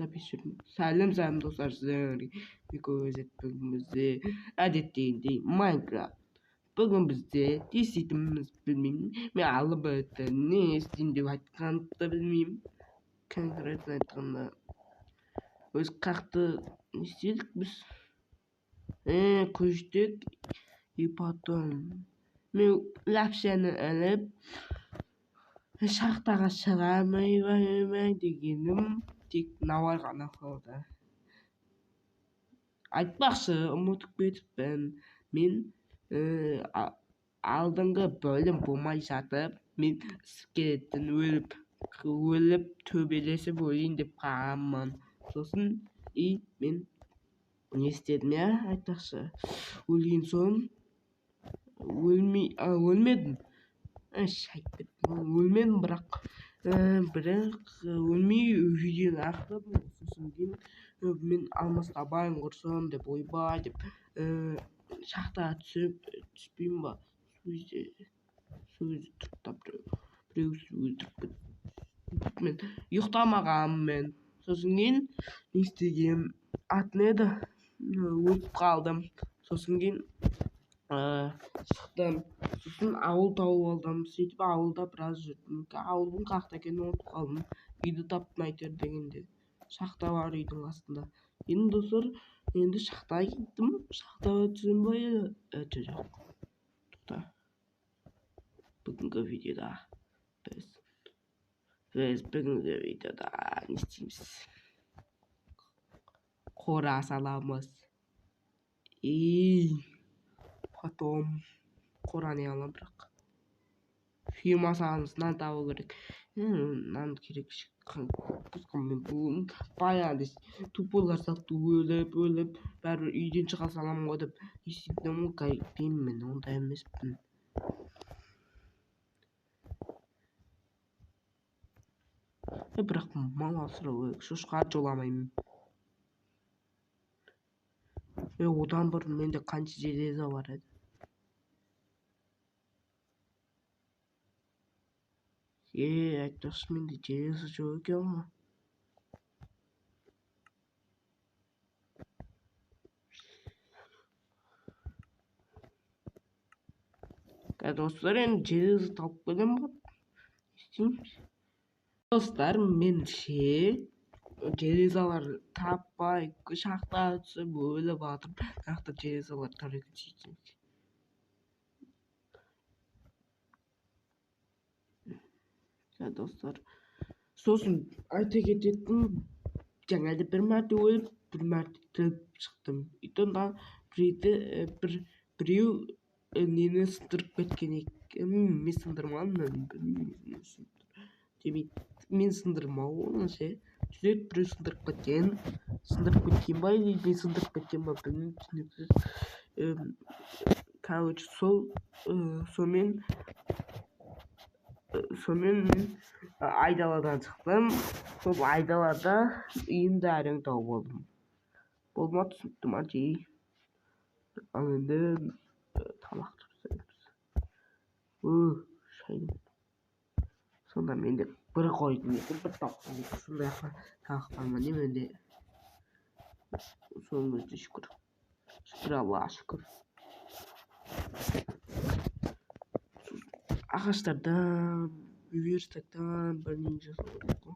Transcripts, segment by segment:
Сәлем достар, сіздерге бізде әдеттегідей Майнкрафт. Бүгін бізде не істейтінімізді білмеймін. Мен алып не істеймін деп айтқанды білмеймін. Конкретно айтқанда өз қақты не істедік біз? Көштік. И потом мен лапшаны іліп шахтаға шығамай дегенім тек навар ғана қалды. Айтпақшы, ұмытып кетіппін. Мен алдыңғы бөлім болмай жатып, мен скелеттен өліп төбелесіп өлейін деп қалғанмын. Сосын мен не істедім, айтпақшы, өлген соң өлмедім. Өлмедім, бірақ өлмей видеоны ақтадым. Сосын кейін мен алмас табайын құрсам деп ойбай деп шахтаға түспеймін ба? Сол кезде тұрып біреусі өлтіріп кетті. Мен ұйықтамағанмын. Сосын кейін не істегенім атын еді, өліп қалдым. Сосын кейін шықтым. Сосын ауыл тауып алдым. Сөйтіп ауылда біраз жүрдім. Ауылдың қақта екенін ұмытып қалдым. Үйді таптым әйтеуір дегенде. Шахта бар үйдің астында. Енді достар, енді шахтаға кеттім. Шахтаға түсем ба еді? Жоқ. Тоқта. Бүгінгі видеода біз не істейміз? Қора саламыз. Потом қора не аламын, бірақ фирма саламыз. Нан табу керек. Нан керек. Мен баяғыда тупойлар сияқты өліп бәрібір үйден шыға саламын ғой деп еститінмін ғой. Мен ондай емеспін. Бірақ мал асырау керек. Шошқа жоламаймын. Одан бұрын менде қанша железо бар еді. Айтпақшы, менде железо жоқ екен ғой. Достар, енді железо тауып келем ғой. Істейміз. Достар, мен железолар таппай шахтаға түсіп өліп жатырмын. Бірақ железолар тұр екен сөйтсем. Достар, сосын айта кететін, жаңада бір мәрте өліп, бір мәрте тіріліп шықтым. Итонда біреу нені сындырып кеткен екен. Мен сындырмадым. Мен сындырмауым ше. Жүрек біреу сындырып кеткен. Сындырып кеткен ба, или мен сындырып кеткен ба, білмеймін. Короче, сонымен мен айдаладан шықтым. Сол айдалада үйімді әрең тауып болдым. Болма түсінікті ма жей. Ал енді тамақ жасаймыз. Шайым. Сонда менде бір қойдың екен, бір тауықтың екен. Сондай тауық бар ма не менде? Сонымызды шүкір. Шүкір Аллаға шүкір. Ағаштардан, верстактан бірнен жасау керек қой.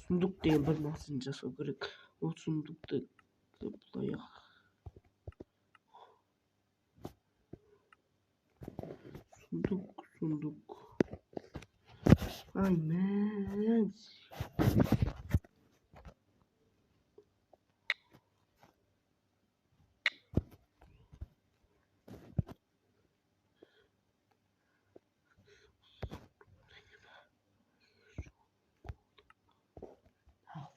Сундук деген бір нәрсені жасау керек. Ол сундукты бұлай сундук. Ай, мен.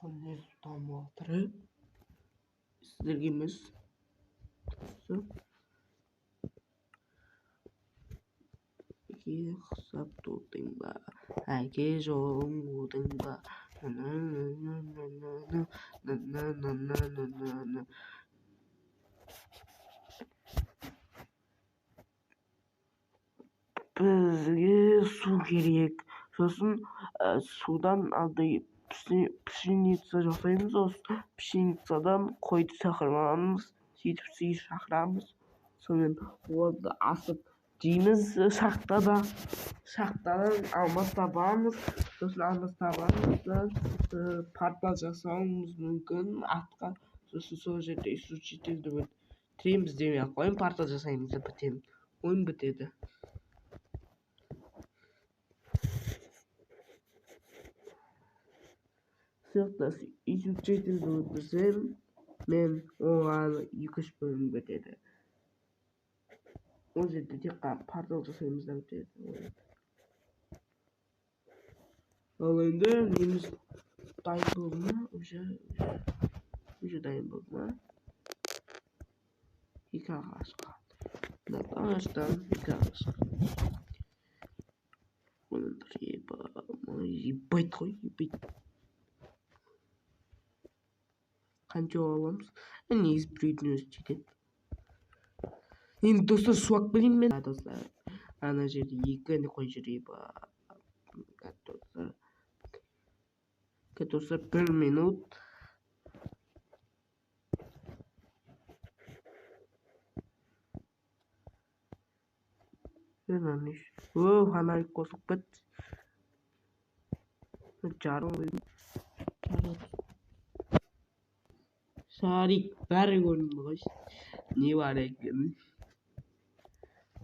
Ne tutamı atırı. Sizlergimiz. İki hesap tutayım ba. Herkes oğlum ba. Bizge su керек. Сосын судан андай пшеница жасаймыз. Осы пшеницадан қойды шақырмамыз, сөйтіп сиыр шақырамыз. Сонымен оларды асып жейміз шахтадан алмаз табамыз. Сосын алмаз табамыздан портал жасауымыз мүмкін атқа. Сосын сол жерде исключительді бітіреміз демей ақ қояйын, портал жасаймыз деп бітеміз. Ойын бітеді. Сыртасы исключительді бітірсем, мен оған 2-3 бөлім бітеді. Ол жерде тек қана портал жасаймыз да бітеді. Ал енді неміз дайын болды ма? Уже дайын болды ма? 2 ағаш қалды. Мына ағаштан 2 ағаш қалды. Оны ебайт қой, ебайт. Қанша аламыз? Негізі біреудің өзі жетеді. Енді достар, суак білейін мен. Достар, ана жерде 2 қой жүр. Достар, 1 минут. Фонарик қосып біт. Жарым ойын. Шарик бәрі көрінді ғой. Не бар екен?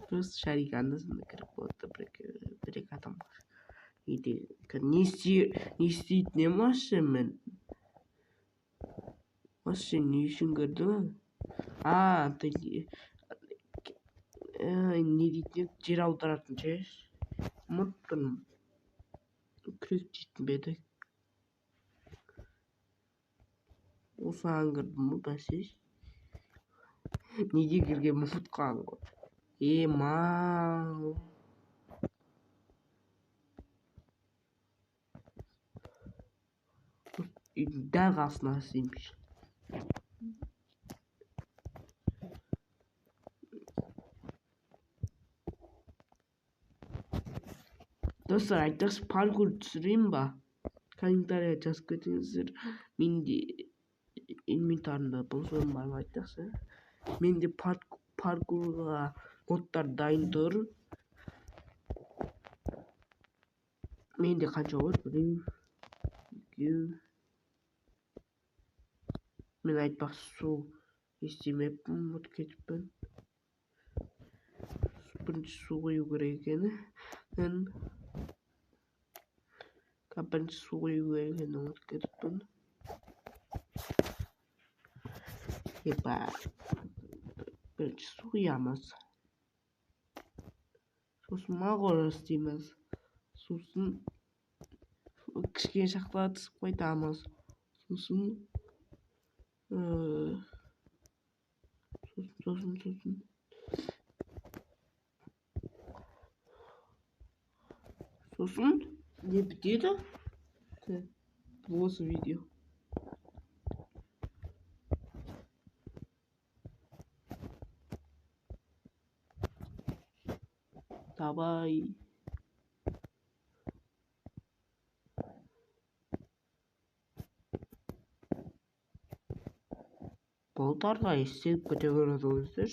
Просто шарик анда-санда кіріп болады. Бір-екі адам бар. Не істейді, не машинмен? Машин не үшін кірді? Не дейтін, жер аударатын ше? Ұмыттым. Күрек дейтін бе еді? Осыған кірдім мұ бәсеш? Неге кірген мұтқан ғой? Мау. Дәл қасына істейміз. Достар, айтыңыз, паркур түсірейін ба? Комментария жазып кетіңіздер. Менде инвентарымда бұл соның бар ма айтыңызшы? Менде паркурға модтар дайын тұр. Менде қанша бар? 1, 2. Мен айтпақ су естемеппін, ұмытып кетіппін. Бірінші су қою керек екені. Бірінші су қою керек екені ұмытып кетіппін. Бірінші су құямыз. Сосын мағора істейміз. Сосын кішкене шақтаға түсіп қайтамыз. Сосын не бітеді? Осы видео. Давай. Болдарға естеліп көте көреді өздер.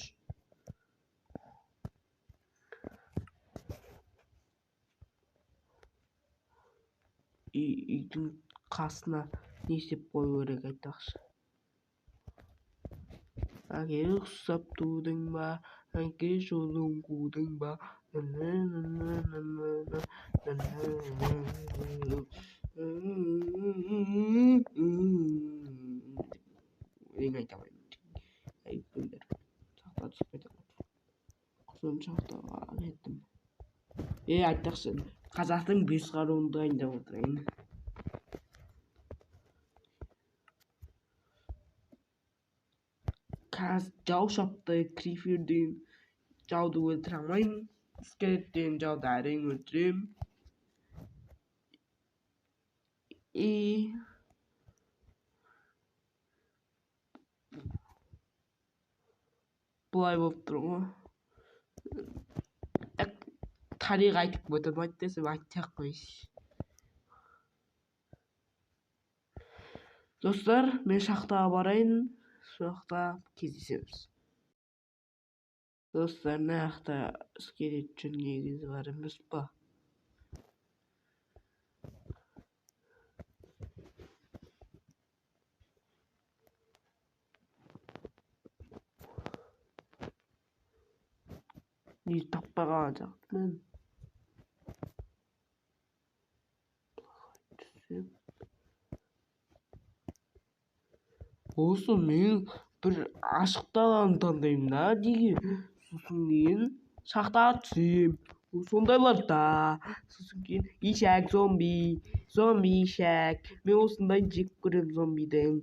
Үйдің қасына не істеп қою керек айтақшы. Әке ұқсап тудың ба, әке жолың қудың ба. Өлең айтамайын. Әйткендер. Шақта түсіп кетемін. Құсын шақтаға кеттім. Айтақшы, қазақтың 5 қаруын дайындап отырайын. Қазір жау шапты, криферден жауды өлтіре алмаймын. Скелеттен жауды әрең өлтірем. Бұлай болып тұр ғой. Тарих айтып өтіп айтты десем айтып қойшы. Dostlar, men şахtaga barayın. Şахta кездесеміз. Dostlar, naqta skelet üçün negizi бар емес па? Не таппай қалған жоқпын. Осы мен бір ашықты адамды таңдаймын да неге? Сосын кейін шахтаға түсем. Сондайларда. Сосын кейін ишак зомби ишак. Мен осындайын жек көремін зомбидің.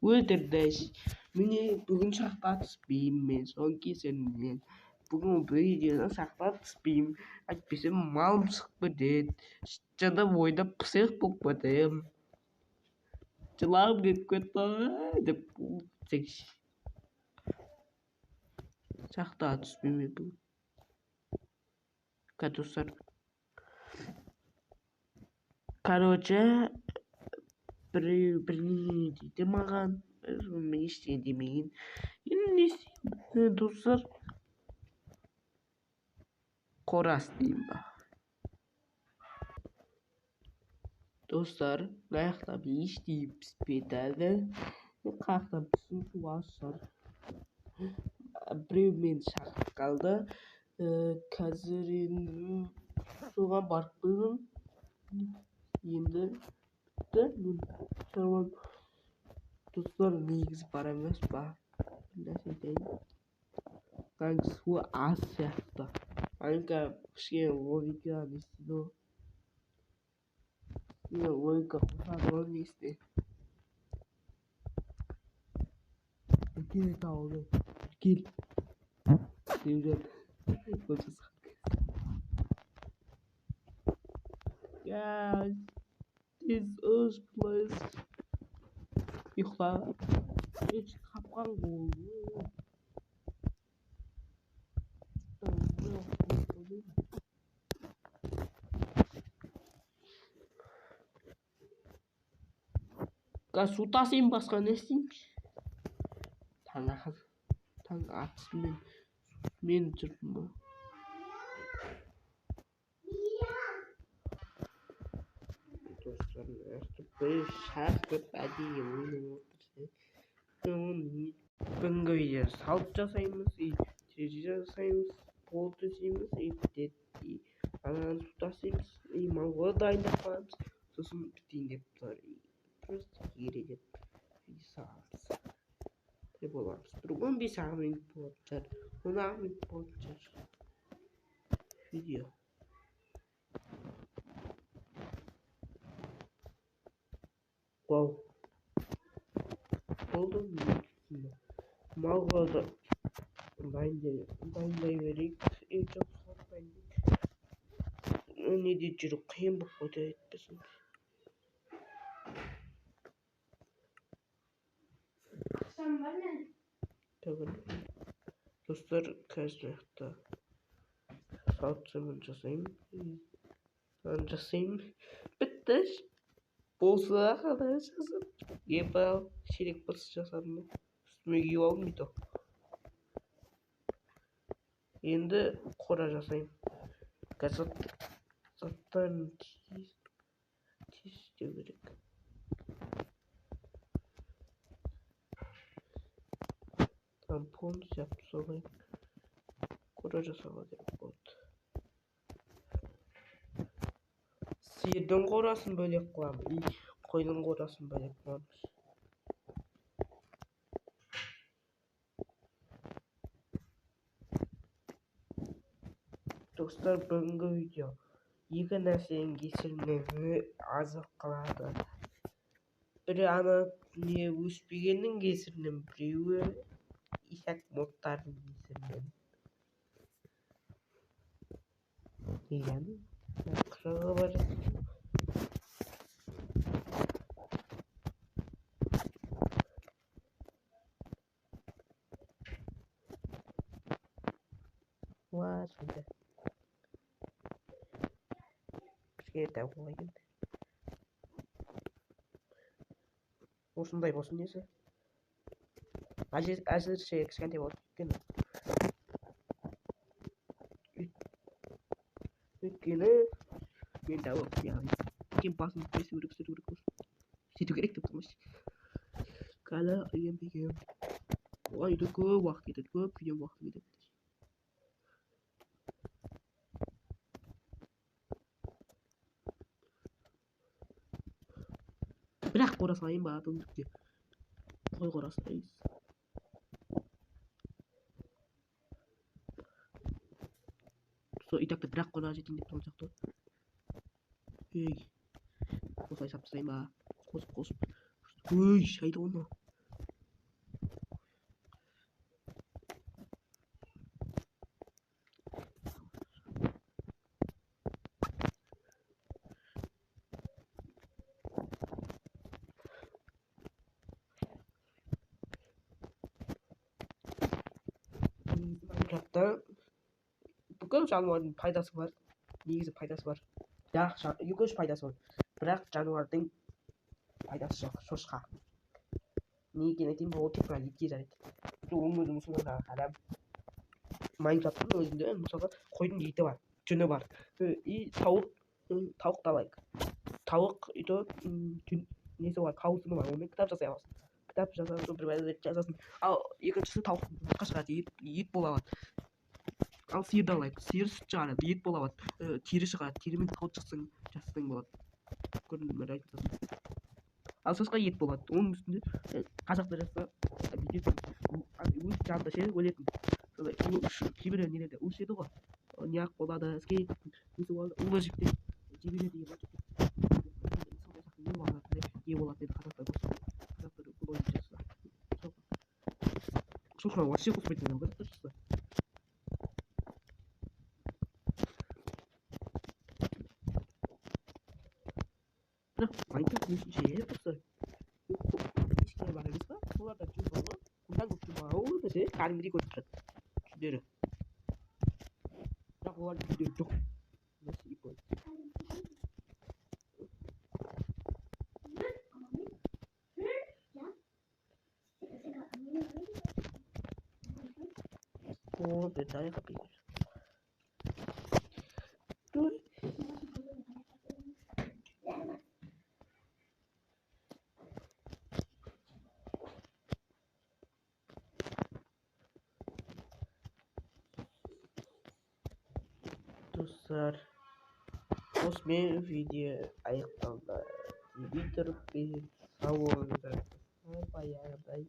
Өлтірдіш. Міне бүгін шахтаға түспеймін мен. Соны кесірінен. Бүгін видеодан шахтаға түспеймін. Әйтпесе малым шығып кетеді. Жада бойда пысық болып кетемін. Жылағым келіп кетті деп сөйтсеңші. Шахтаға түспеймін бүгін. Достар. Короче, бірдеңе дейді маған. Мен ештеңе демейін. Енді не істеймін, достар? Қорас деймін ба? Dostlar, ayakta bir iş deyip spiderdi. Kalktım su var. Біреу мен шақырып қалды. Қазір енді соған барып қойдым. Енді мен шаруам. Достар, негізі бар емес па? Нәрсе айтайын. Kanka su az сияқты. Kanka кішкене логика не істейді ғой. Логика қосады ғой не істейді. Кел тауды. Кел. Девжан. Guys, this is place. Ұйықта. Еш қапқан болды. Су тасайын басқа не істейміз? Таң атысымен мен жүрдім ба? Достарым, бір шақырып әдейі ойнап отырса, бүгінгі видео салып жасаймыз, терезе жасаймыз, пол төсейміз, бітеді. Ананы су тасимыз, малға дайындап қоямыз, сосын бітейін деп тұр. Просто ере деп саламыз. Ne bolarız? Bir 15 minut bolar. 10 minut bolar. Video. Wow. Oldu mu? Malvada. Dayınday vereyim. Çok satmayın. Ne diyeceğim? Kıyım bu kadar etmesin. Tabii. Dostlar karşılaştı. Salçamı жасаймын. Бітті. Болса қалай жасадым. Ебал ширек болса жасадым. Үстіме киіп алмайды. Енді қора жасаймын. Заттарын тез керек. Tampon yapıp solayım. Koraca sağladım bot. Sıyırdın korasını böyle kılamı. Koyunun korasını böyle kılamış. Dostlar, бүгінгі видео. Екі нәрсенің кесірінен азық қылады. Бірі ана не өспегеннің кесірінен, біреуі ишак модтардың кесірінен. Yani kırağı var. Var şimdi. Bir şey de koyayım. осындай болсын десе әзірше кішкентай болады өйткені мен тауып кем басын сөйту керек деп тұрмыз қазір оған үйде көп уақыт кетеді көп видео уақыт кетеді бірақ қора салайын ба бүгіндікте қой қора салайыз сол итақты бірақ қора жетейін деп тұрған сияқты ей осылай сап тастайын ба қосып ой шайды оны Майнкрафтта бүкіл жануардың пайдасы бар негізі пайдасы бар бірақ екі үш пайдасы бар бірақ жануардың пайдасы жоқ шошқа не екенін айтайын ба ол тек қана етке жарайды оның өзі мұсылмандағы адам майнкрафттың өзінде мысалға қойдың еті бар жүні бар и тауықты алайық тауық үйде несі бар қауызы бар онымен кітап жасай аласың кітап жасасын бір мәлімет жазасын ал екіншісі тауық жұмыртқа шығарады ет бола алады ал сиырды алайық сиыр сүт шығарады ет бола алады тері шығарады терімен тауық жасасаң болады көрдіңіз бе ал шошқа ет болады оның үстінде қазақта жазса өз жанында ше өлетін кейбір нелерде өшеді ғой неғып болады скейт улы жіпте жебелер деген бар не болады деді қазақтар бұл ойын жасаса шошқа вообще қоспайтын адам қазақтар жасаса бірақ майнкрафт нешінші просто ешкімге бар емес па соларда жүн бар ғой мындан көп жүн бар ол ше кәдімгідей көріп тұрады жүндері бірақ олардың жүндері жоқ О, бедай копейки. Dostlar, osmen video аяқталды. Твиттер пен салондар баяғыдай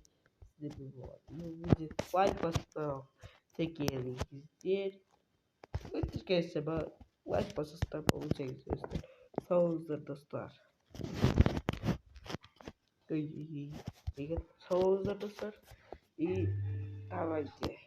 сіздермен болады. Лайк бастау текеліңіздер. Өтіркесі ба лайк басыстан болсаңыздар. Сау болыңыздар достар. Сау болыңыздар достар. И давайте.